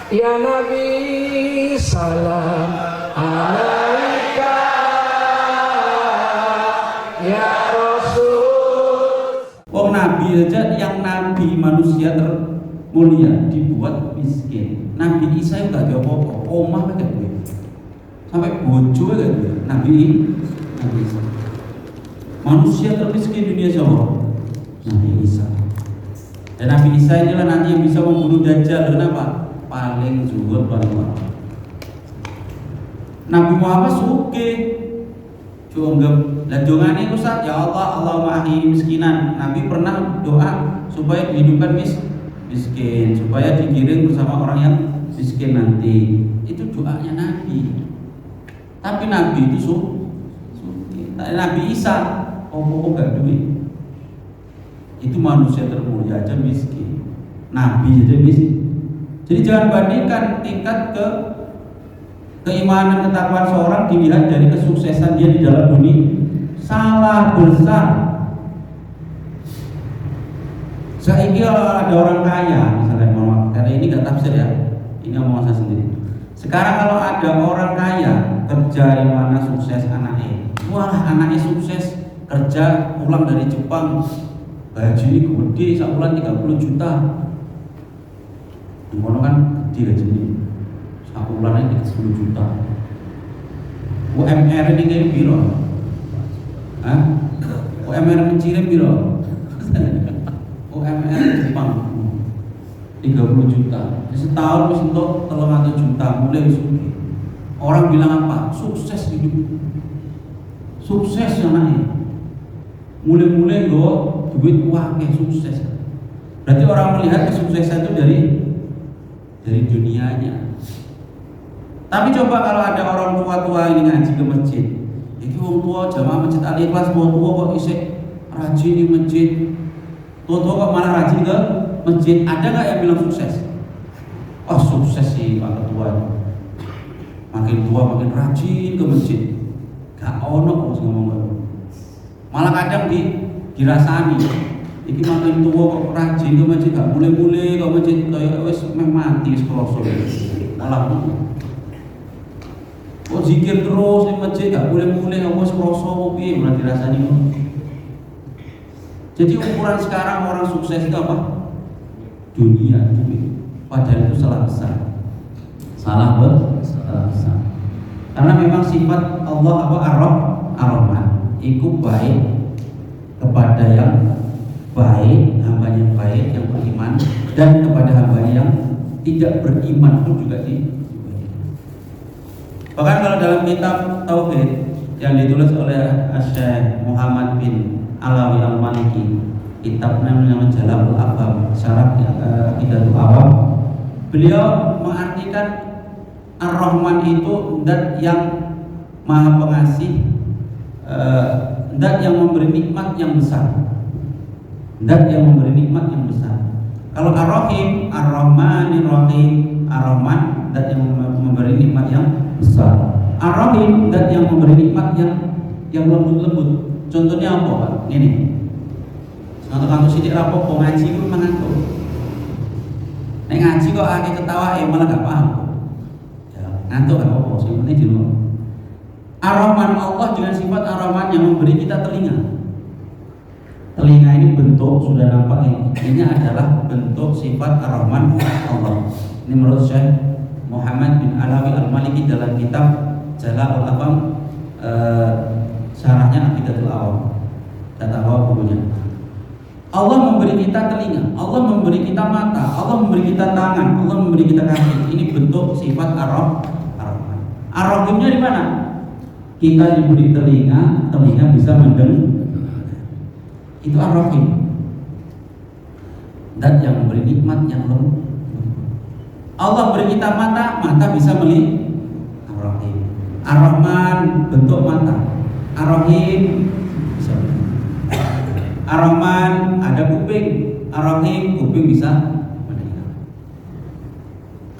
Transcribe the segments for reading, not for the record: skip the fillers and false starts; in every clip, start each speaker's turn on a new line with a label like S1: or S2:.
S1: Ya Nabi salam alaika ya Rasul.
S2: Wong Nabi aja, yang Nabi manusia termulia dibuat miskin. Nabi Isa itu gak ada apa-apa, omah gak ada, sampai bojo gak ada. Nabi Isa manusia termiskin dunia siapa? Nabi Isa. Dan Nabi Isa inilah nanti yang bisa membunuh Dajjal. Kenapa? Paling zuhud, paling wali. Nabi Muhammad suke lah dongane itu saat ya Allah, Allahumma ahyi miskinan. Nabi pernah doa supaya dihidupkan miskin, supaya digiring bersama orang yang miskin nanti. Itu doanya Nabi. Tapi Nabi itu suke. Nabi Isa gak duit. Itu manusia termulia aja miskin, Nabi aja miskin. Jadi jangan bandingkan tingkat keimanan ketakwaan seorang dilihat dari kesuksesan dia di dalam dunia. Salah besar. Saiki ada orang kaya misalnya, karena ini gak tafsir ya, ini omongan saya sendiri. Sekarang kalau ada orang kaya kerja di mana sukses anaknya, wah anaknya sukses kerja pulang dari Jepang, gaji ini gede, sebulan 30 juta. Ngono kan gede gaji ini, sebulannya 10 juta. UMR ini kayak biro, UMR mencirim biro, UMR Jepang 30 juta. Setahun mesti untuk 300 juta, mulai suki. Orang bilang apa? Sukses hidup, sukses anaknya. Mulai-mulai lo duit uangnya sukses. Berarti orang melihat kesuksesan itu dari dunianya. Tapi coba kalau ada orang tua ini ngaji ke masjid, ini orang tua jamaah masjid Al-Ikhlas, orang tua kok isek rajin di masjid, tua kok malah rajin ke masjid, ada nggak yang bilang sukses? Oh sukses sih Pak Ketua, makin tua makin rajin ke masjid. Gak ono kok ngomong. Malah kadang dirasani, iki makin tua kok rajin ke masjid, gak mulai-mulai ke masjid, kayak wes mati sekrosol. Malah kok zikir terus di masjid, gak mulai-mulai kok sekrosol, piye malah dirasani. Jadi ukuran sekarang orang sukses itu apa? Dunia, duit. Padahal itu salah besar. Salah besar. Karena memang sifat Allah apa Ar-Rahman, itu baik kepada yang baik, hamba yang baik yang beriman, dan kepada hamba yang tidak beriman pun juga bahkan kalau dalam kitab Tauhid yang ditulis oleh Syekh Muhammad bin Alawi Al-Maliki, kitab namanya Jalabul Afham, Syarah Aqidatul Awam, beliau mengartikan Ar-Rahman itu zat yang maha pengasih, zat yang memberi nikmat yang besar, zat yang memberi nikmat yang besar. Kalau Ar-Rahim, Ar-Rahmanir Rahim, Ar-Rahman zat yang memberi nikmat yang besar, Ar-Rahim zat yang memberi nikmat yang lembut-lembut. Contohnya apa Pak? Ini kantor-kantor sidik rapopo ngaji itu memang ngantuk. Nek ngaji kok akeh ketawa malah gak paham. Ngantuk gak apa-apa, sebenarnya di luar. Ar-Rahman, Allah dengan sifat Ar-Rahman yang memberi kita telinga. Telinga ini bentuk sudah nampak ini adalah bentuk sifat Ar-Rahman Allah. Ini menurut Syekh Muhammad bin Alawi Al-Maliki dalam kitab Jalabul Afham, syarahnya Aqidatul Awam. Data bawah bukunya. Allah memberi kita telinga, Allah memberi kita mata, Allah memberi kita tangan, Allah memberi kita kaki. Ini bentuk sifat Ar-Rahman. Ar-Rahimnya di mana? Kita diberi telinga bisa mendengar. Itu Ar-Rahim. Dan yang memberi nikmat yang lembut. Allah beri kita mata bisa melihat. Ar-Rahim. Ar-Rahman bentuk mata. Ar-Rahim bisa melihat. Ar-Rahman ada kuping. Ar-Rahim kuping bisa mendengar.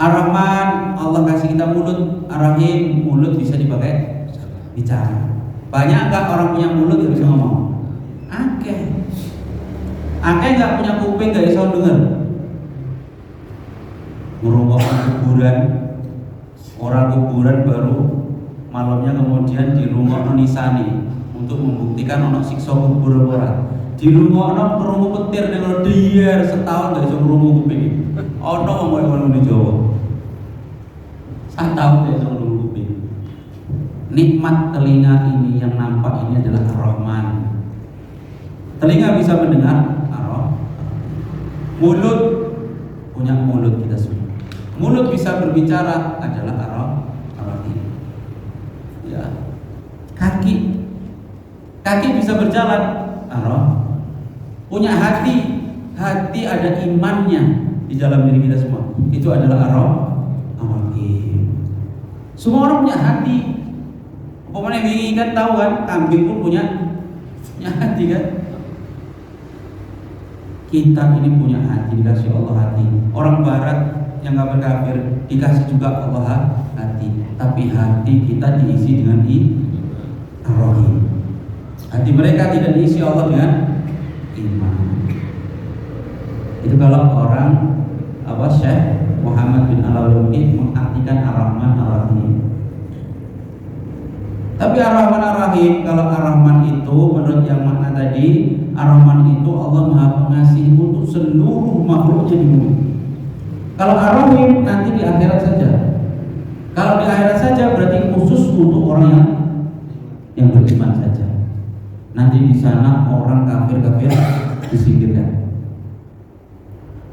S2: Ar-Rahman Allah kasih kita mulut. Ar-Rahim mulut bisa dipakai bicara. Banyak enggak orang punya mulut yang bisa ngomong? Akeh nggak punya kuping nggak bisa dengar. ngerungokkan kuburan, orang kuburan baru malamnya kemudian dirungokno nisani untuk membuktikan ono siksa kubur ora. Dirungokno krungu petir ning dier setahun gak iso krungu kuping. Ono wong di Jawa. Setahun gak iso krungu kuping. Nikmat telinga ini yang nampak ini adalah Ar-Rahman. Telinga bisa mendengar, mulut punya mulut kita semua. Mulut bisa berbicara adalah Ar-Rahim. Ya. Kaki bisa berjalan, punya hati ada imannya di dalam diri kita semua. Itu adalah Ar-Rahim. Semua orang punya hati. Pokoknya wingi kan tahu kan, kambing pun punya hati kan. Kita ini punya hati, dikasih Allah hati. Orang barat yang kafir dikasih juga Allah hati. Tapi hati kita diisi dengan Ar-Rahim. Hati mereka tidak diisi Allah dengan iman. Itu kalau orang Syekh Muhammad bin Alawi mengartikan Ar-Rahman Ar-Rahim. Tapi Ar-Rahman Ar-Rahim, kalau Ar-Rahman itu menurut yang makna tadi, Ar-Rahman itu Allah Maha Pengasih untuk seluruh makhluknya di bumi. Kalau Ar-Rahim nanti di akhirat saja. Kalau di akhirat saja berarti khusus untuk orang yang beriman saja. Nanti di sana orang kafir disingkirkan.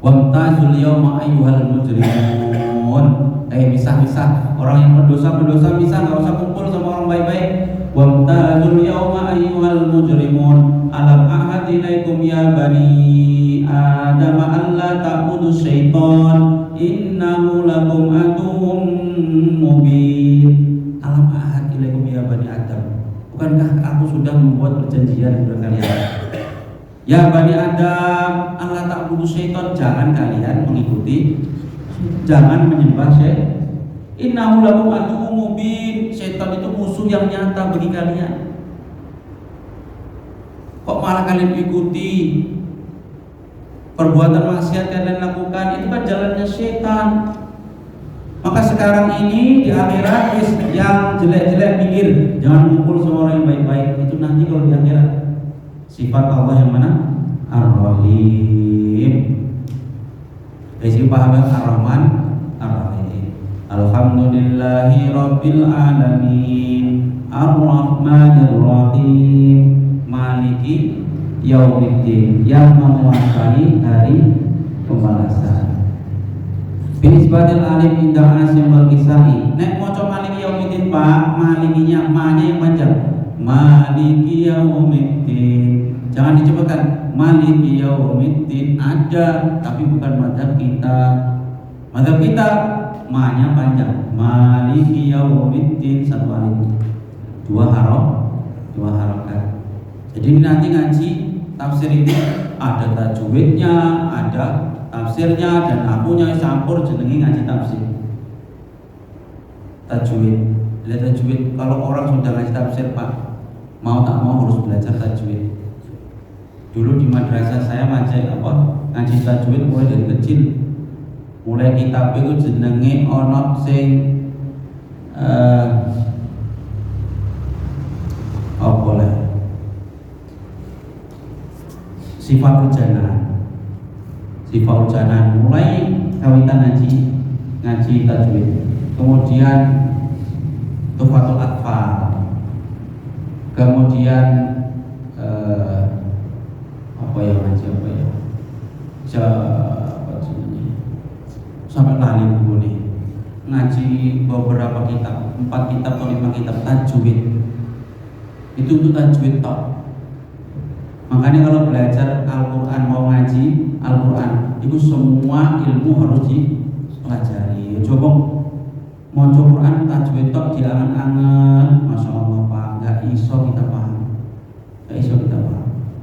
S2: Wamtazul yawma ayyuhal mujrimun. Misah-misah orang yang berdosa misah, nggak usah kumpul sama orang baik-baik. Wamtazul yawma ayyuhal mujrimun. Alam ahad ilaikum ya bani Adam alla ta'budu syaitan innahu lakum aduwwum mubin. Alam ahad ilaikum ya bani Adam. Bukankah aku sudah membuat perjanjian kepada kalian? Ya Bani Adam, Allah ta'budu syaitan, jangan kalian mengikuti, jangan menyembah syaitan. Innahu lakum aduwwum mubin. Syaitan itu musuh yang nyata bagi kalian. Kok malah kalian ikuti? Perbuatan maksiat kalian lakukan, itu kan jalannya syaitan. Maka sekarang ini di akhirat yang jelek-jelek pikir jangan kumpul sama orang yang baik-baik. Itu nanti kalau di akhirat. Sifat Allah yang mana? Ar-Rahim. Jadi paham Ar-Rahman Ar-Rahim. Alhamdulillahi Rabbil Alamin Ar-Rahmanir Rahim Maliki Yaumiddin, yang menguasai hari pembalasan. Binisbatil alim indah asim wal kisai. Nek moco maliki yaumiddin Pak, malikinya ma-nya yang panjang. Maliki yaumiddin. Jangan dicepatkan. Maliki yaumiddin ada, tapi bukan mazhab kita. Mazhab kita ma-nya panjang. Maliki yaumiddin, satu alif. Dua harokat. Jadi nanti ngaji tafsir ini ada tajwidnya, ada tafsirnya, dan akunya campur jenenge ngaji tafsir. Tajwid. Lihat tajwid, kalau orang sudah ngaji tafsir Pak, mau tak mau harus belajar tajwid. Dulu di madrasah saya ngaji tajwid mulai dari kecil. Mulai kitab itu jenenge ono sing Sifat hujanan mulai kawitan ngaji tajwid. Kemudian Tuhfatul Atfal. Kemudian sampai lali buku nih. Ngaji beberapa kitab, 4 kitab atau 5 kitab tajwid. Itu untuk tajwid tok. Makanya kalau belajar Al-Quran, mau ngaji Al-Quran, itu semua ilmu harus dipelajari. Coba mau Quran tajwid tok diangan-angan, Masya Allah Pak, nggak iso kita paham.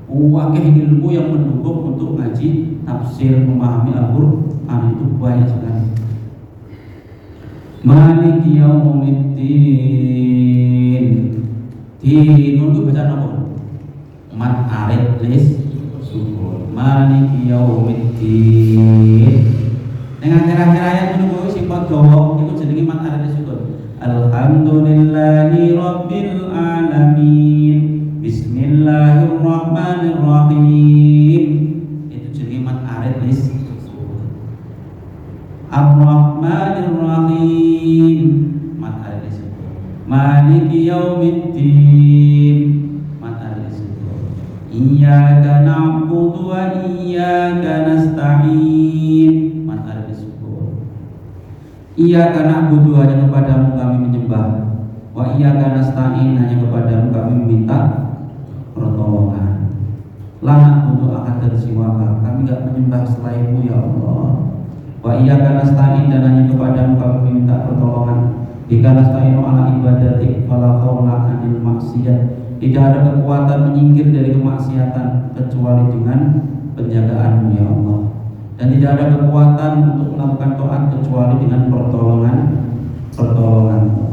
S2: Wakil ilmu yang mendukung untuk ngaji tafsir, memahami Al-Quran itu banyak sekali. Maliki yaumiddin. Dinun itu baca apa? Mat arid lis sukun. Maliki yaumiddin. Dengan akhir-akhir ayat menunggu sifat dawa itu jenenge mat arep syukur. Alhamdulillahi rabbil alamin. Bismillahirrahmanirrahim. Itu jenenge mat arep syukur. Ar-Rahmanir-Rahim. Mat arep syukur. Maliki yaumiddin. Mat arep syukur. Iyyaka na'budu wa iyyaka nasta'in. Iyyaka na'budu, hanya kepadamu kami menyembah. Wa iyyaka nasta'in, hanya kepadamu kami meminta pertolongan. La na'budu ahadan siwaka, kami enggak menyembah selainmu ya Allah. Wa iyyaka nasta'in, dan hanya kepadamu kami meminta pertolongan. Jika nasta'inu ala ibadatik fala khawla 'anil maksiyat. Tidak ada kekuatan menyingkir dari kemaksiatan kecuali dengan penjagaanmu ya Allah. Dan tidak ada kekuatan untuk melakukan taat kecuali dengan pertolongan.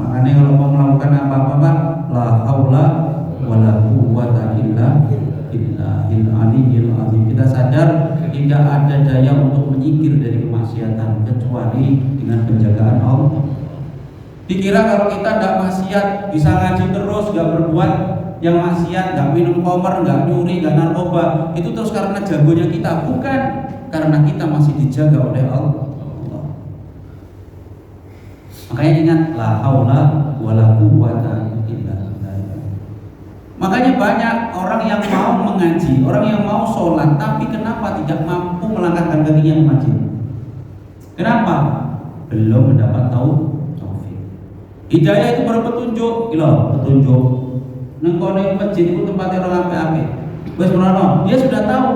S2: Makanya kalau mau melakukan apa-apa Pak, la haula wala quwwata illa billahil aliyyil azim. Kita sadar tidak ada daya untuk menyingkir dari kemaksiatan kecuali dengan penjagaan Allah. Dikira kalau kita tidak maksiat bisa ngaji terus, nggak berbuat yang maksiat, nggak minum khamr, nggak nyuri, nggak narkoba, itu terus karena jagonya kita. Bukan, karena kita masih dijaga oleh Allah. Makanya ingat, la haula wala quwwata illa billah. Makanya banyak orang yang mau mengaji, orang yang mau sholat, tapi kenapa tidak mampu melangkahkan kakinya ke masjid? Kenapa? Belum mendapat taufik. Hidayah itu baru petunjuk, petunjuk. Nengkone masjid itu tempatnya orang ape-ape. Wes merono, dia sudah tahu,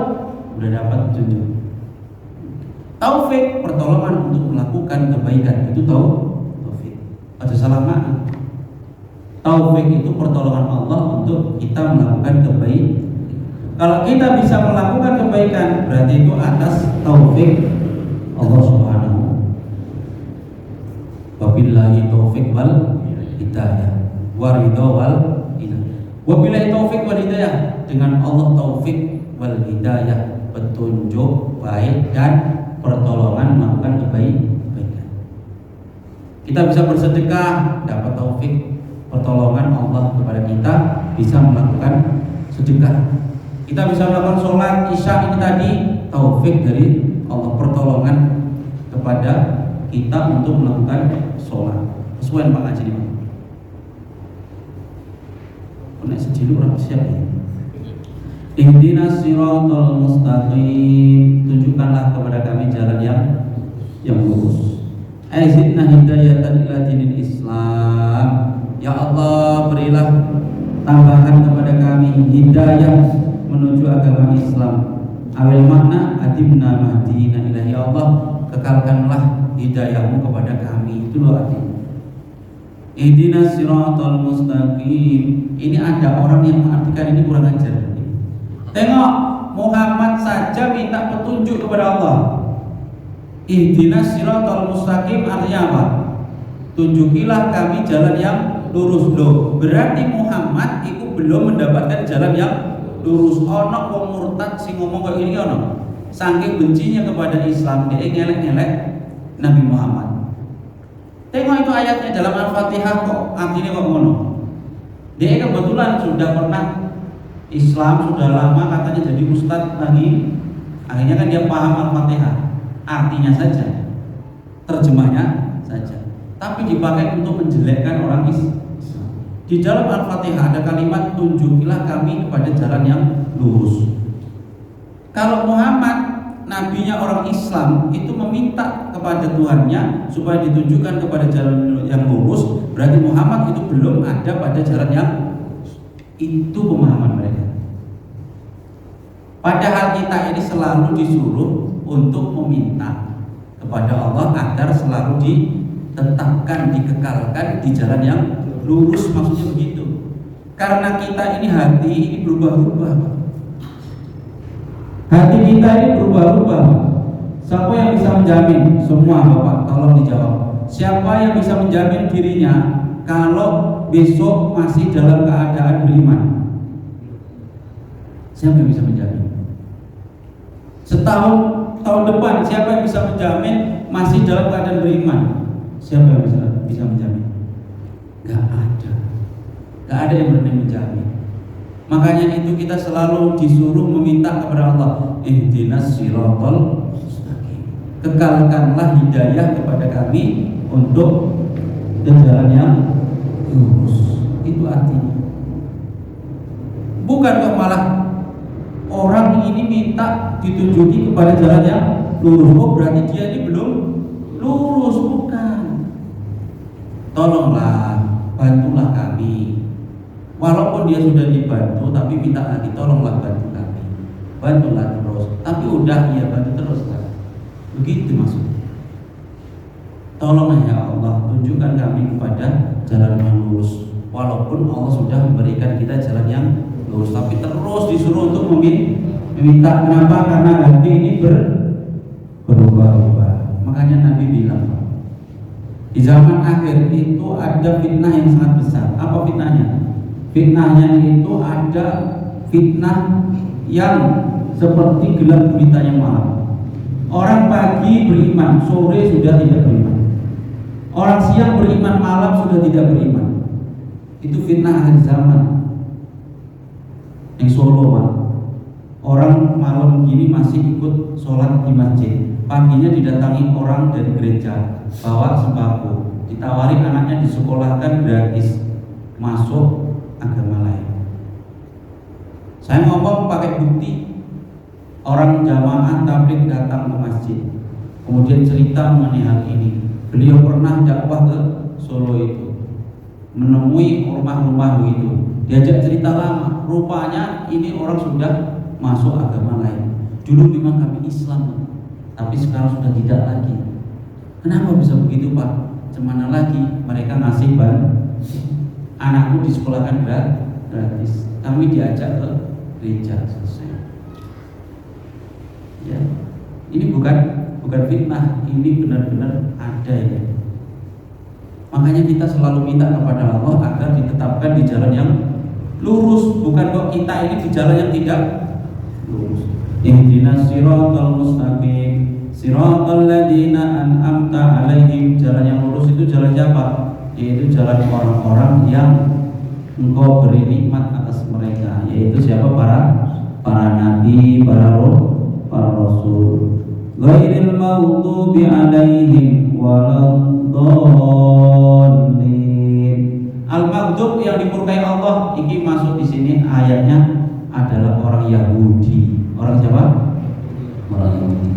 S2: sudah dapat petunjuk. Taufik, pertolongan untuk melakukan kebaikan, itu taufik. Ada salah makna. Taufik itu pertolongan Allah untuk kita melakukan kebaikan. Kalau kita bisa melakukan kebaikan, berarti itu atas taufik Allah Subhanahu. Wabillahi taufik wal hidayah, waridho wal hidayah. Wabillahi taufik wal hidayah, dengan Allah taufik wal hidayah, petunjuk baik dan pertolongan melakukan kebaikan. Kita bisa bersedekah, dapat taufik pertolongan Allah kepada kita, bisa melakukan sedekah. Kita bisa melakukan sholat isya ini tadi, taufik dari Allah, pertolongan kepada kita untuk melakukan sholat. Sesuai Pak Haji ini. Nek sejilu ora siap ya. Ihdinas siratal mustaqim, tunjukkanlah kepada kami jalan yang lurus. Aizidna hidayatan ila dinil Islam. Ya Allah, berilah tambahan kepada kami hidayah menuju agama Islam. Awil makna adimna mahdina ilahi. Ya Allah, kekalkanlah hidayahmu kepada kami. Itu loh artinya. Ihdinas siratal mustaqim. Ini ada orang yang mengartikan ini kurang ajar. Tengok, Muhammad saja minta petunjuk kepada Allah. Ihdinas siratal mustaqim artinya apa? Tunjukilah kami jalan yang lurus. Loh, berarti Muhammad itu belum mendapatkan jalan yang lurus. Ono wong murtad sing ngomong kok ini ono. Saking bencinya kepada Islam, dia ngelek-ngelek Nabi Muhammad. Tengok itu ayatnya dalam Al-Fatihah kok artinya kok ngono. Dia kebetulan sudah pernah Islam, sudah lama katanya jadi ustadz lagi. Akhirnya kan dia paham Al-Fatihah, artinya saja, terjemahnya saja, tapi dipakai untuk menjelekkan orang Islam. Di dalam Al-Fatihah ada kalimat tunjukilah kami kepada jalan yang lurus. Kalau Muhammad, nabinya orang Islam, itu meminta kepada Tuhannya supaya ditunjukkan kepada jalan yang lurus, berarti Muhammad itu belum ada pada jalan yang itu, pemahaman mereka. Padahal kita ini selalu disuruh untuk meminta kepada Allah agar selalu ditetapkan, dikekalkan di jalan yang lurus, maksudnya begitu. Karena kita ini hati ini berubah-ubah. Hati kita ini berubah-ubah. Siapa yang bisa menjamin? Semua Bapak, tolong dijawab. Siapa yang bisa menjamin dirinya kalau besok masih dalam keadaan beriman? Siapa yang bisa menjamin? Setahun, tahun depan, siapa yang bisa menjamin masih dalam keadaan beriman. Siapa yang bisa menjamin? Gak ada. Gak ada yang berani menjamin. Makanya itu kita selalu disuruh meminta kepada Allah, ihdinas siratal mustaqim. Kekalkanlah hidayah kepada kami untuk jalan yang lurus. Itu artinya. Bukan kok malah orang ini minta ditunjuki kepada jalan yang lurus. Oh berarti dia ini belum lurus. Bukan. Tolonglah, bantulah kami. Walaupun dia sudah dibantu, tapi minta lagi, tolonglah bantu kami, bantulah terus. Tapi udah ya bantu terus kan? Begitu maksudnya. Tolonglah ya Allah, tunjukkan kami kepada jalan yang lurus. Walaupun Allah sudah memberikan kita jalan yang lurus, tapi terus disuruh untuk meminta. Kenapa? Karena hati ini berubah-ubah. Makanya Nabi bilang, di zaman akhir itu ada fitnah yang sangat besar. Apa fitnahnya? Fitnahnya itu ada fitnah yang seperti gelap gulitanya malam. Orang pagi beriman, sore sudah tidak beriman. Orang siang beriman, malam sudah tidak beriman. Itu fitnah akhir zaman. Yang Solo, Pak. Orang malam gini masih ikut sholat di masjid. Paginya didatangi orang dari gereja, bawa sembako, ditawari anaknya disekolahkan gratis, masuk agama lain. Saya ngomong pakai bukti. Orang jamaah tabligh datang ke masjid, kemudian cerita mengenai hal ini. Beliau pernah dakwah ke Solo itu, menemui rumah-rumah itu, diajak cerita lama. Rupanya ini orang sudah masuk agama lain. Dulu memang kami Islam, tapi sekarang sudah tidak lagi. Kenapa bisa begitu, Pak? Cemana lagi mereka ngasih anakku disekolahkan gratis. Kami diajak ke gereja, selesai. Ya, ini bukan fitnah, ini benar-benar ada ya. Makanya kita selalu minta kepada Allah agar ditetapkan di jalan yang lurus, bukan kok kita ini di jalan yang tidak lurus. Ihdinas siratal mustaqim, siratal ladzina an'amta 'alaihim. Jalan yang lurus itu jalan siapa? Yaitu jalan orang-orang yang Engkau beri nikmat atas mereka, yaitu siapa? Para nabi, para rasul. Ghairil maghdubi 'alaihim waladdallin. Al-maghdub yang dimurkai Allah, ini masuk di sini ayatnya adalah orang Yahudi. Orang siapa? Orang Yahudi.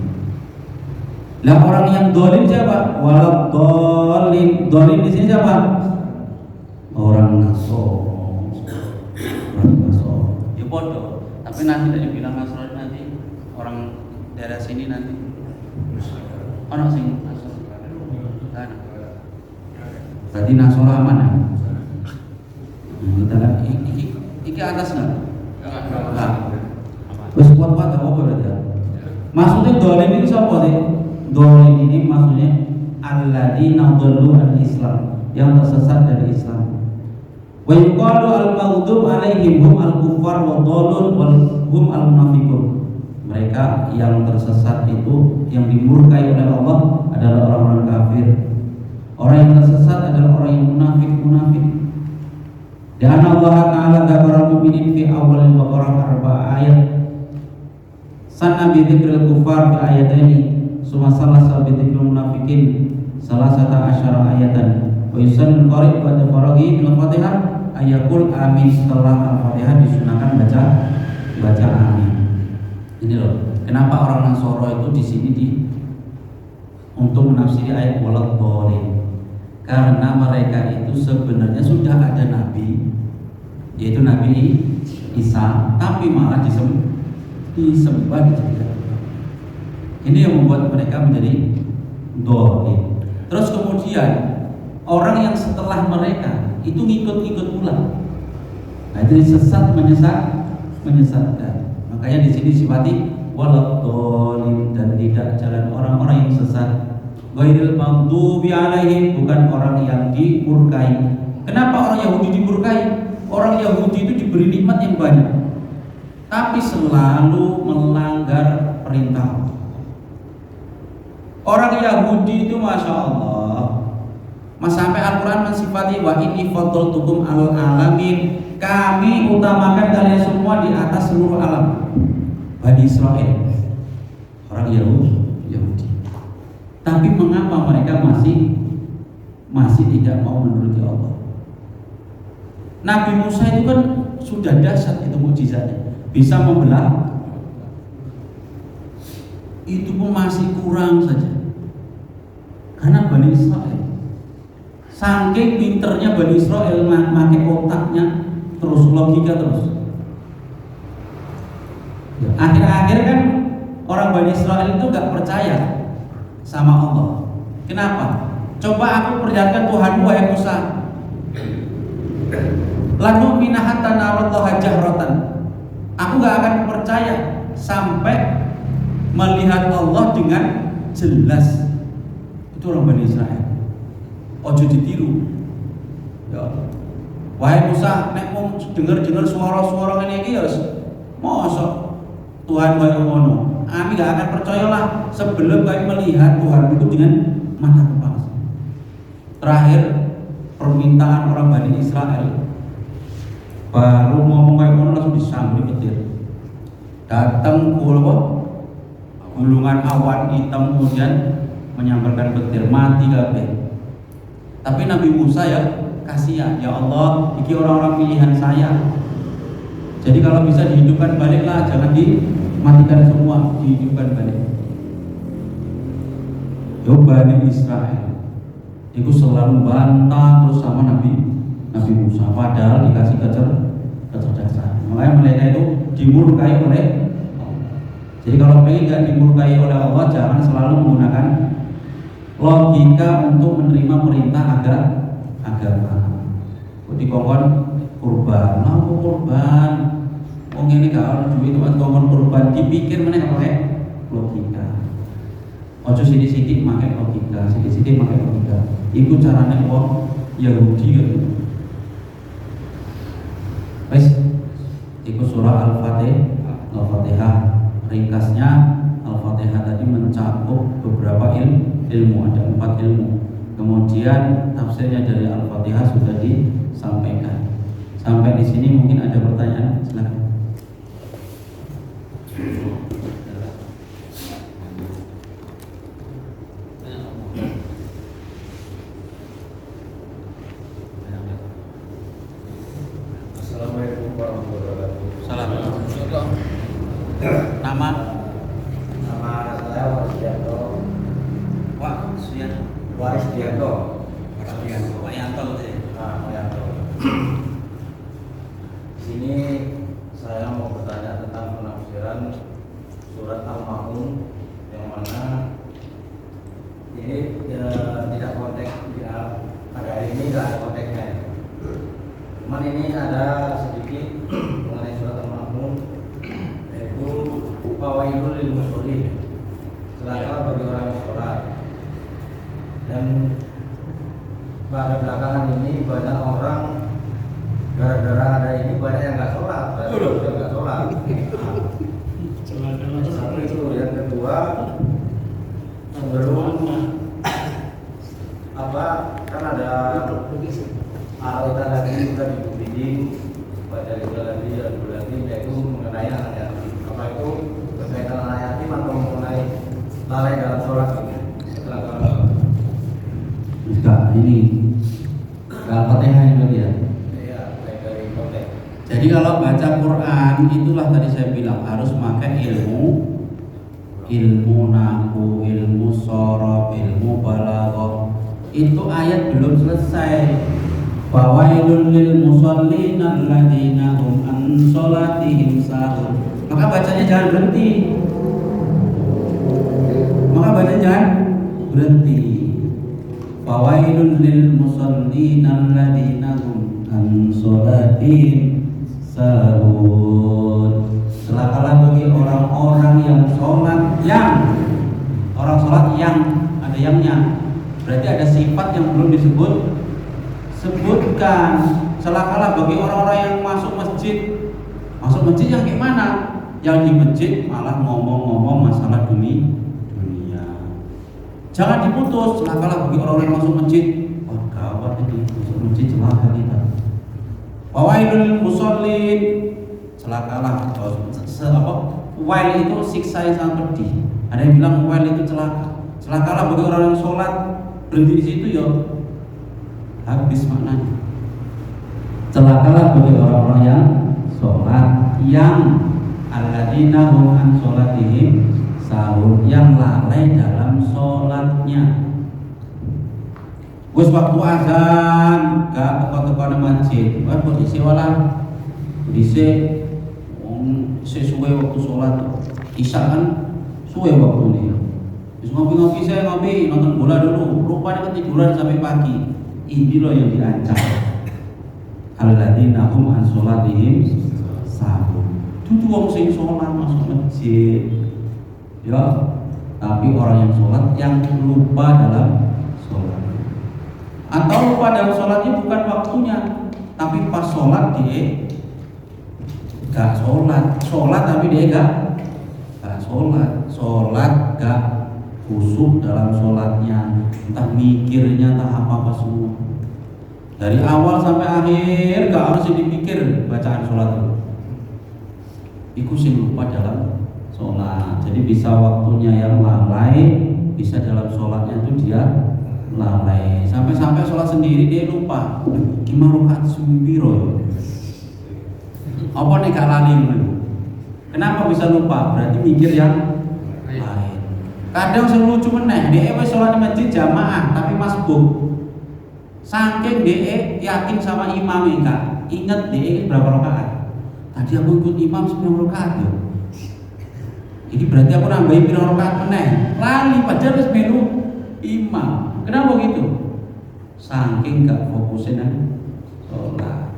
S2: Lah orang yang dolim siapa? Waladdallin. Dolim di sini siapa? Orang Nasrani. Ya bodoh. Tapi nanti tadi bilang Nasrani, nanti orang daerah sini nanti. Orang sing Nasrani. Kan. Berarti Nasrani aman ya? Kita lihat iki atas enggak? Enggak. Terus kuat-kuat apa berarti? Maksudnya dolim ini siapa sih? Dolim ini maksudnya alladzina dhallu al-Islam, yang tersesat dari Islam. Wa yuqalu al-maghdub 'alaihim hum al-kuffar wa dhalun wal hum al-munafiqun. Mereka yang tersesat itu, yang dimurkai oleh Allah adalah orang-orang kafir. Orang yang tersesat adalah orang yang munafik. Dan Allah Ta'ala dzakara mu'minin fi awal al-Baqarah 4 ayat. Sana bi dzikril kufar fi ayataini, summa salasa bi dzikril munafiqin salasata asyara ayatan. Wa yusallu qari' ba'da faraghi min al-Fatihah ayakul amin. Setelah Al-Fatihah disunahkan baca amin. Ini loh, kenapa orang Nasoro itu di sini untuk menafsiri ayat waladdallin. Karena mereka itu sebenarnya sudah ada nabi, yaitu Nabi Isa, tapi malah disembah di jagat. Ini yang membuat mereka menjadi dhalin. Terus kemudian orang yang setelah mereka itu ngikut-ngikut pula. Nah, jadi sesat menyesatkan. Makanya di sini sifati waladdallin, dan tidak jalan orang-orang yang sesat. Ghairil maghdubi 'alaihim, bukan orang yang dimurkai. Kenapa orang Yahudi dimurkai? Orang Yahudi itu diberi nikmat yang banyak, tapi selalu melanggar perintah. Orang Yahudi itu Masya Allah, sampai Al-Quran mensifati wa inni faddaltukum alal alamin, kami utamakan kalian semua di atas seluruh alam. Bani Israel, orang Yahudi. Tapi mengapa mereka masih tidak mau menuruti Allah? Nabi Musa itu kan sudah dahsyat itu mukjizatnya, bisa membelah. Itu pun masih kurang saja. Karena Bani Israel, saking pinternya Bani Israel pakai otaknya terus, logika terus. Akhir-akhir kan orang Bani Israel itu gak percaya sama Allah. Kenapa? Coba aku perlihatkan Tuhanmu wahai Musa. Lalu minahatta narallaha jahratan. Aku gak akan percaya sampai melihat Allah dengan jelas. Itu orang Bani Israel. Ojo ditiru. Ya. Wahai Musa, nek mau dengar suara-suara ngene iki ya mosok Tuhan kaya ngono. Kami gak akan percayalah sebelum kami melihat Tuhan itu dengan mata kepala. Terakhir permintaan orang Bani Israel, baru ngomong kayak ngono langsung disambut petir. Datang gulungan awan hitam kemudian menyambarkan petir, mati kabeh. Tapi Nabi Musa ya kasihan, ya Allah, ini orang-orang pilihan saya. Jadi kalau bisa dihidupkan baliklah, jangan dimatikan semua, dihidupkan balik. Yo Bani Israel itu selalu bantah terus sama Nabi Musa, padahal dikasih kecerdasan. Makanya mereka itu dimurkai oleh Allah. Jadi kalau pengen nggak dimurkai oleh Allah, jangan selalu menggunakan logika untuk menerima perintah agama. Dikongkon kurban, mau kurban, wong ini gak duit buat kongkon kurban, dipikir mana pakai logika. Ojo sidik-sidik pakai logika, sidik-sidik pakai logika. Itu caranya wong Yahudi kan. Wes, itu surah Al-Fatihah. Ringkasnya Al-Fatihah tadi mencakup beberapa ilmu, ada 4 ilmu. Kemudian tafsirnya dari Al-Fatihah sudah disampaikan. Sampai di sini mungkin ada pertanyaan, silakan.
S1: Assalamualaikum warahmatullahi wabarakatuh.
S2: Assalamualaikum. Nama
S1: saya Waris Dianto. Waris Dianto.
S2: Pak Yanto ya.
S1: Pak Yanto. Di sini saya mau bertanya tentang penafsiran surat Al-Ma'un yang mana ini tidak konteks, pada hari ini tidak ada konteksnya. Cuman ini ada sedikit mengenai surat Al-Ma'un, yaitu fawailul lil musholin, celaka bagi orang yang sholat. Dan pada belakangan ini banyak orang gara-gara ada ini banyak yang nggak sholat, nggak sholat. Satu itu, yang kedua cenderung kan ada alita lagi juga dibimbing pada lagi yaitu mengenai anak yatim. Apa itu berkaitan anak yatim atau mengenai lalai dalam sholat ini?
S2: Enggak, ini Al-Fatihah itu ya.
S1: Iya, baik dari konteks.
S2: Jadi kalau baca Quran itulah tadi saya bilang harus pakai ilmu nahwu, ilmu shorof, ilmu balaghah. Itu ayat belum selesai. Fawailul lil musallin alladzina hum an sholatihim sahun. Maka bacanya jangan berhenti. Fawailul lil musallin alladzina hum an sholatihim sahun. Celakalah bagi orang-orang yang sholat ada yangnya. Berarti ada sifat yang belum sebutkan. Celakalah bagi orang-orang yang masuk masjid yang gimana? Yang di masjid malah ngomong-ngomong masalah dunia. Jangan diputus, celakalah bagi orang-orang yang masuk masjid. Wah, gawat ini, masuk masjid celaka kita. Wawailul musallin, celakalah. Wail itu siksa yang sangat pedih. Ada yang bilang wail itu celaka. Celakalah bagi orang yang sholat, berhenti di situ ya habis maknanya. Celakalah bagi orang-orang yang sholat, yang alladzina hum an sholatihim sahun, yang lalai dalam sholatnya. Wis waktu azan gak teko-teko nang masjid, kan posisi wala dhisik sesuai waktu sholat isya kan suwe waktu ini. Wis ngopi-ngopi, saya ngopi nonton bola dulu, rupanya ketiduran sampai pagi. Ini loh yang dirancang. Alladzina hum an sholatihim sahun. Itu wong sing sholat masuk masjid, ya, tapi orang yang sholat yang lupa dalam sholat, atau lupa dalam sholatnya bukan waktunya, tapi pas sholat dia gak sholat tapi dia gak sholat gak khusyuk dalam sholatnya, entah mikirnya entah apa semua, dari awal sampai akhir gak harus dipikir bacaan sholat itu. Iku sing lupa dalam sholat. Jadi bisa waktunya yang lalai, bisa dalam sholatnya itu dia lalai. Sampai-sampai sholat sendiri dia lupa. Gimana rakaat sumbiro? Apa nih gak lali? Kenapa bisa lupa? Berarti mikir yang lain. Kadang sing lucu meneh, dia wis sholat di masjid jamaah tapi masbuk. Saking dia yakin sama imamnya kak, inget dia berapa rakaat. Tadi aku ikut imam 9 rakaat ya. Ini berarti aku nambahin pirang rakaat meneh. Lali padahal wis melu imam. Kenapa gitu? Saking gak fokusnya nang sholat.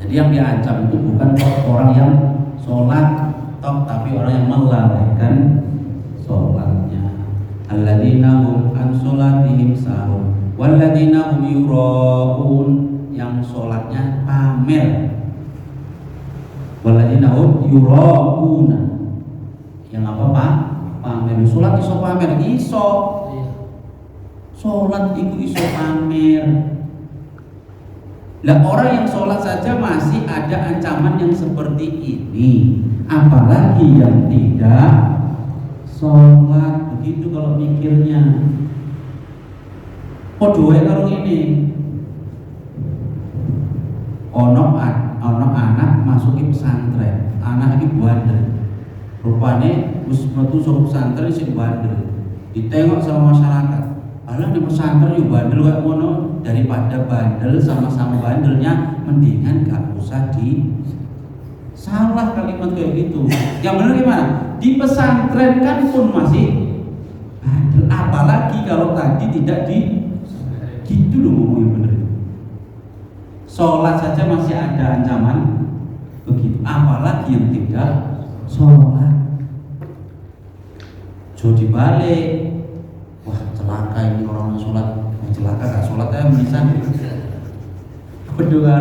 S2: Jadi yang diancam itu bukan orang yang sholat tapi orang yang melalaikan sholatnya. Alladzina hum an sholatihim sahun walladzina hum yura'un, yang sholatnya pamer. Walladzina hum yura'una, yang apa Pak? Pamer. Sholat iso pamer, iso. Sholat itu iso pamer. Lah orang yang sholat saja masih ada ancaman yang seperti ini, apalagi yang tidak sholat. Begitu kalau mikirnya. Podoe karo ini. Ono anak masuki pesantren, anak ini bandel. Rupane wis metu saka pesantren sing bandel. Ditengok sama masyarakat. Alah di pesantren yo bandel kayak ngono, daripada bandel sama-sama bandelnya mendingan gak usah di salah kalimat kayak gitu. Yang benar gimana? Di pesantren kan pun masih bandel, apalagi kalau tadi tidak di gitu loh ngomongnya bener. Sholat saja masih ada ancaman begitu, apalagi yang tidak sholat. Jadi balik, wah celaka ini orang yang sholat, celaka gak sholat ya menisan. Berdoa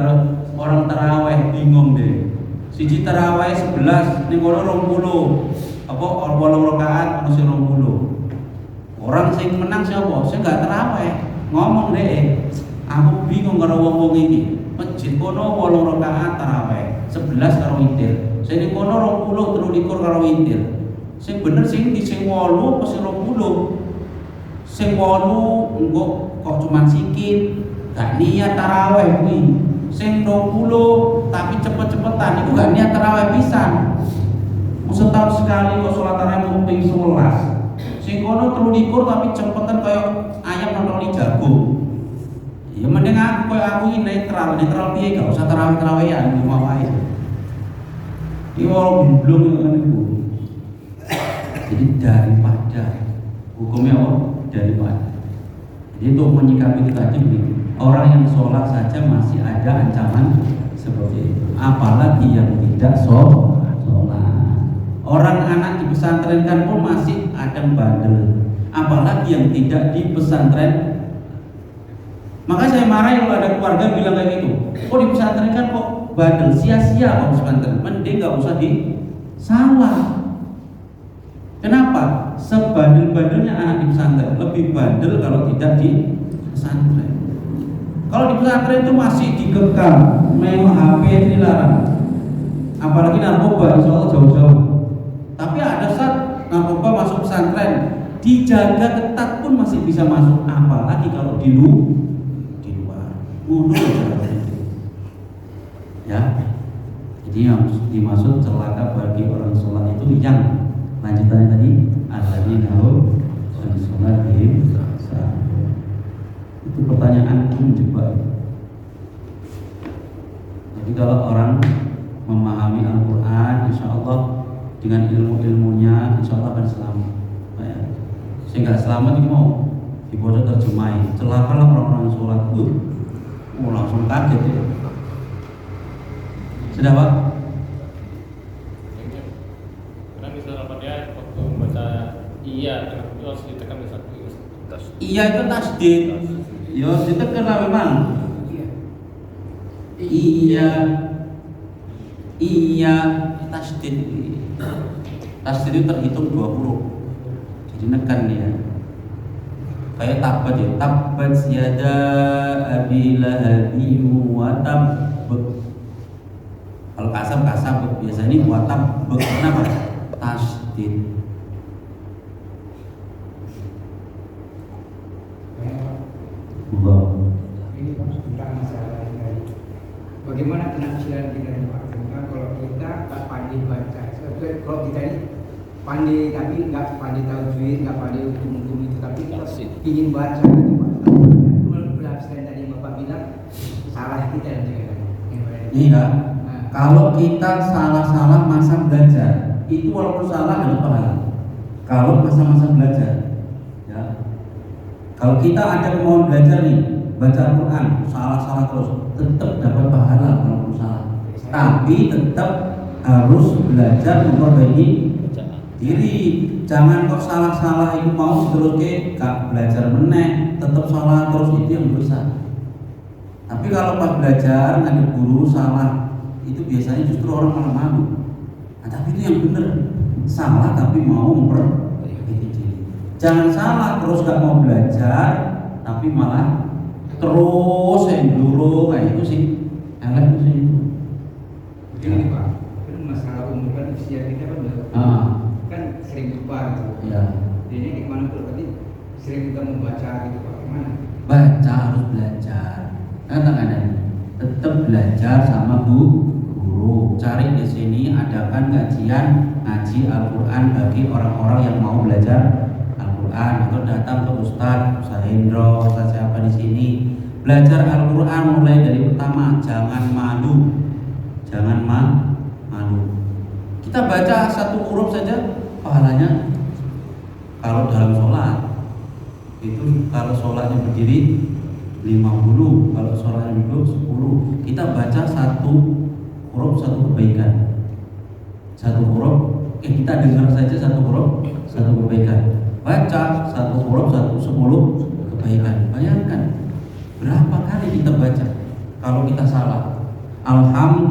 S2: orang taraweh bingung deh. Siji taraweh 11, ning kono 20. Apa 8 rakaat ono sing 20. Orang sing menang siapa? Sing gak taraweh. Ngomong deh, aku bingung karo wong-wong iki. Masjid kono 8 rakaat taraweh, 11 karo witir. Sing ning kono 20 23 karo witir. Sing bener sing di sing 8 apa sing 20? Sing 8 engko kok cuman sikit, gak niat taraweh kuwi. Sing 20 tapi cepet-cepetan iku gak niat taraweh pisan. Setahun sekali kok sholat tarawih mau ping 11. Sing kono 23 tapi cepetan kaya ayam nonton jagung. Ya mending aku koyo aku ini netral piye gak usah tarawih-tarawihan di mau wae. Iki wong blung ngene iku. Jadi daripada hukumnya apa? Daripada. Jadi untuk menyikapi tadi begitu. Orang yang sholat saja masih ada ancaman seperti itu, apalagi yang tidak sholat. Orang anak di pesantren kan pun masih ada bandel, apalagi yang tidak di pesantren. Maka saya marah kalau ada keluarga bilang kayak gitu. Kok di pesantren kan kok bandel, sia-sia kok pesantren. Mending nggak usah di salah. Kenapa? Sebandel-bandelnya anak di pesantren, lebih bandel kalau tidak di pesantren. Kalau di pesantren itu masih dikekang, main HP itu dilarang. Apalagi narkoba, insya Allah jauh-jauh. Tapi ada saat narkoba masuk pesantren, dijaga ketat pun masih bisa masuk. Apalagi kalau di luar, mundur ya. Jadi yang dimaksud celaka bagi orang sholat itu yang lanjutannya tadi alladzina hum an sholatihim sahun. Itu pertanyaan itu menjebak. Jadi kalau orang memahami Al-Quran, insya Allah dengan ilmu-ilmunya, insya Allah akan selamat. Ya. Sehingga selamat itu mau dibaca terjemahin. Celakalah orang-orang sholat itu, langsung kaget ya. Sudah Pak?
S3: Karena misalnya apa dia waktu membaca iya, itu harus ditekan di satu
S2: Iya itu tasdid. Ya harus ditekan lah memang. Iya tasdid. Tasdid itu terhitung 2 huruf. Jadi nekan dia. Kayak tabat ya, tabat yada abi lahabin wa tab. Kalau kasab biasanya ini watab. Kenapa? Tasdid.
S4: Ini Pak tentang masalah ini. Bagaimana penafsiran kita ini Pak? Tentang kalau kita tak pandai baca. Kalau kita ini pandai tapi nggak pandai tajwid, nggak pandai hukum-hukum itu, tapi kita ingin baca gitu Pak. Kalau penafsiran tadi Bapak bilang salah kita yang juga.
S2: Iya. Kalau kita salah-salah masa belajar, itu walaupun salah ada pahala. Kalau masa-masa belajar, ya. Kalau kita ada kemauan belajar nih, baca Al-Quran, salah-salah terus, tetap dapat pahala walaupun salah. Tapi tetap harus belajar memperbaiki diri. Jangan kok salah-salah itu mau terus gak belajar meneh, tetap salah terus, itu yang dosa. Tapi kalau pas belajar ada guru salah, itu biasanya justru orang malah malu. Nah, tapi itu yang benar, salah tapi mau memperbaiki diri. Jangan salah terus gak mau belajar, tapi malah terus yang dulu kayak itu sih, elek itu sih.
S4: Ini Pak, kan masalah umur kan usia kita kan udah kan sering lupa gitu.
S2: Ya.
S4: Jadi gimana kalau tadi sering kita membaca gitu Pak, gimana?
S2: Baca harus belajar. Katakan tetap belajar sama guru. Cari di sini adakan kajian ngaji Al-Quran bagi orang-orang yang mau belajar Al-Quran, atau datang ke Ustaz Hendro, Ustaz siapa di sini. Belajar Al-Quran mulai dari pertama, jangan malu. Jangan malu. Kita baca 1 huruf saja pahalanya. Kalau dalam sholat itu, kalau sholatnya berdiri 50, kalau sholatnya duduk 10. Kita baca 1 huruf 1 kebaikan. 1 huruf, kita dengar saja 1 huruf 1 kebaikan. Baca 1 huruf 10 kebaikan. Bayangkan berapa kali kita baca. Kalau kita salah, alham,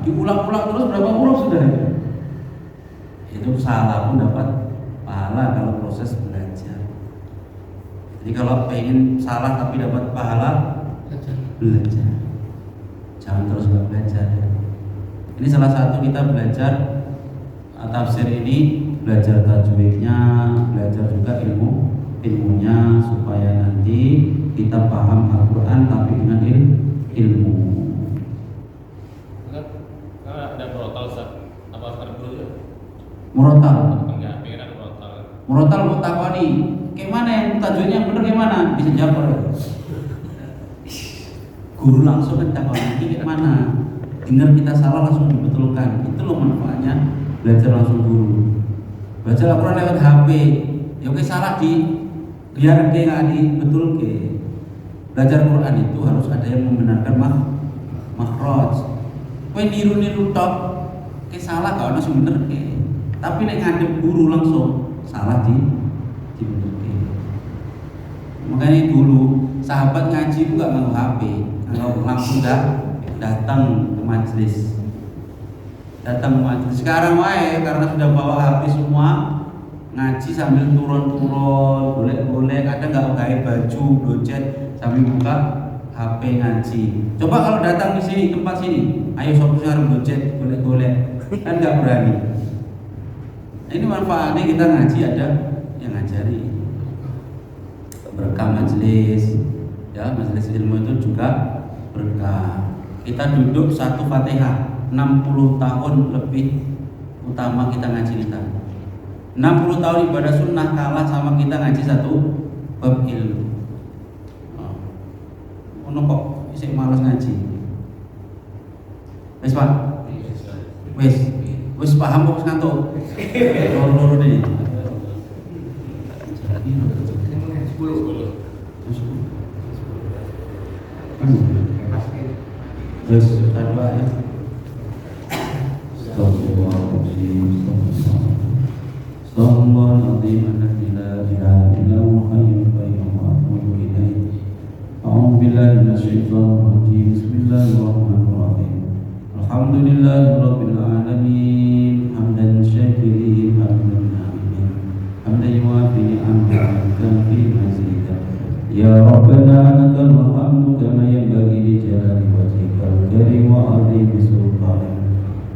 S2: diulang-ulang terus berapa huruf sudah? Itu salah pun dapat pahala kalau proses belajar. Jadi kalau pengen salah tapi dapat pahala, belajar. Jangan terus gak belajar ya. Ini salah satu kita belajar tafsir ini, belajar tajwidnya, belajar juga ilmunya, supaya nanti kita paham Al-Quran tapi dengan ilmu.
S3: Kan ada murotal apa sekarang dulu ya?
S2: Murotal.
S3: Enggak, pengen ada murotal.
S2: Murotal mutakoni. Gimana yang tajwidnya benar gimana? Bisa jawab ya? Guru langsung mentakoni gimana? Dengar kita salah langsung dibetulkan. Itu loh manfaatnya belajar langsung guru. Baca Al-Quran lewat HP, ya oke salah biar nggak betul ke. Belajar Quran itu harus ada yang membenarkan makhraj. Kowe niru tok, ke salah gak ono sing bener ke. Tapi nek ngadep guru langsung salah dibenerke. Makanya dulu sahabat ngaji itu gak nganggo HP, nganggo langsung dah datang ke majelis. Sekarang wae karena sudah bawa HP semua, ngaji sambil turun-turun, boleh-boleh, kadang nggak pakai baju, docet sambil buka HP ngaji. Coba kalau datang di sini, tempat sini, ayo sopo harus docet, boleh-boleh, kan nggak berani. Ini manfaatnya kita ngaji, ada yang ngajari. Berkah majelis, ya majelis ilmu itu juga berkah. Kita duduk satu Fatihah 60 tahun lebih utama kita ngaji kita. 60 tahun ibadah sunnah kalah sama kita ngaji satu bab ilmu. Ono kok isih malas ngaji. Wis Pak? Wis paham kok ngantuk. Loro-loro nih. Terus kedua ya. Sallallahu alaihi wa sallam la ilaha illallah hayyul qayyum wa atubu ilaih. A'udzu billahi minasyaitonir rajim. Bismillahirrahmanirrahim. Alhamdulillahirabbil alamin. Hamdan syakirin hamdan na'imin. Hamdan yuwafi ni'amahu kafi mazidah. Ya Rabbana lakal hamdu kama yanbaghi li jalali wajhikal karim wa 'azimi sultanik.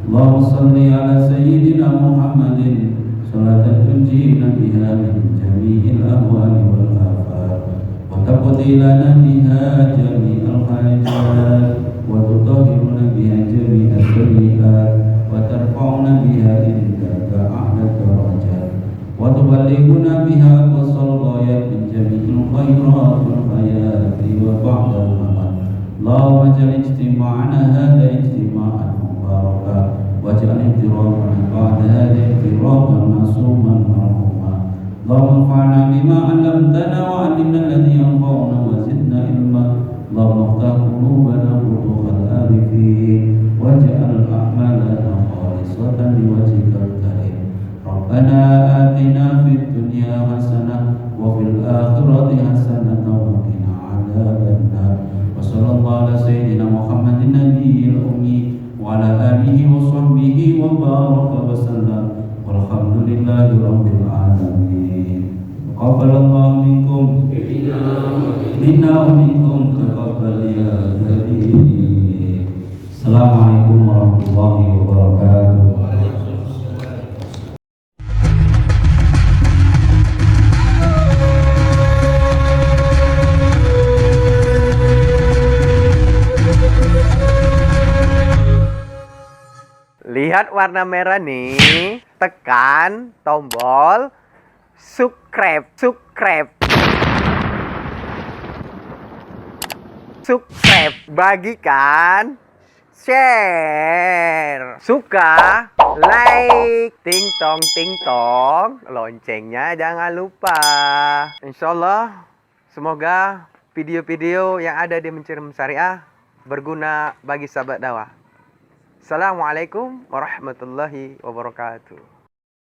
S2: Allahumma shalli ala sayyidina Muhammadin salatan tunjina biha min jami'il ahwali wal afat wa taqdi lana biha jami'al hajat wa tutahhiruna biha jami'as sayyi'at wa tarfa'una biha indaka a'la darajat wa tuballighuna biha qasal ghayat min jami'il khairat wal hayati wa ba'dal mamat. Allahumma ja'al ijtima'ana hadha ijtima'an mubarakah waj'al ihtiramana ba'da hadha ihtiraman ma'suman marhuma. Allahumma anfa'na bima 'allamtana wa 'allimna alladhi yanfa'una wa zidna ilma. Allahumma iftah qulubana futuhal arifin waj'al a'malana khalisatan liwajhikal karim. Rabbana atina fid dunya hasanah wa fil akhirati hasanah wa qina 'adzabannar. Wa sallallahu ala sayyidina Muhammadin nabiyil ummi wa ala alihi wa sahbihi wa baraka wa sallam. Walhamdulillahi rabbil alamin. Taqabbalallahu minkum minna wa minkum taqabbal ya karim. Assalamualaikum warahmatullahi wabarakatuh.
S5: Lihat warna merah nih, tekan tombol subscribe, bagikan, share, suka, like, ting tong, loncengnya jangan lupa. Insyaallah, semoga video-video yang ada di Mencium Syariah berguna bagi sahabat dakwah. Assalamualaikum warahmatullahi wabarakatuh.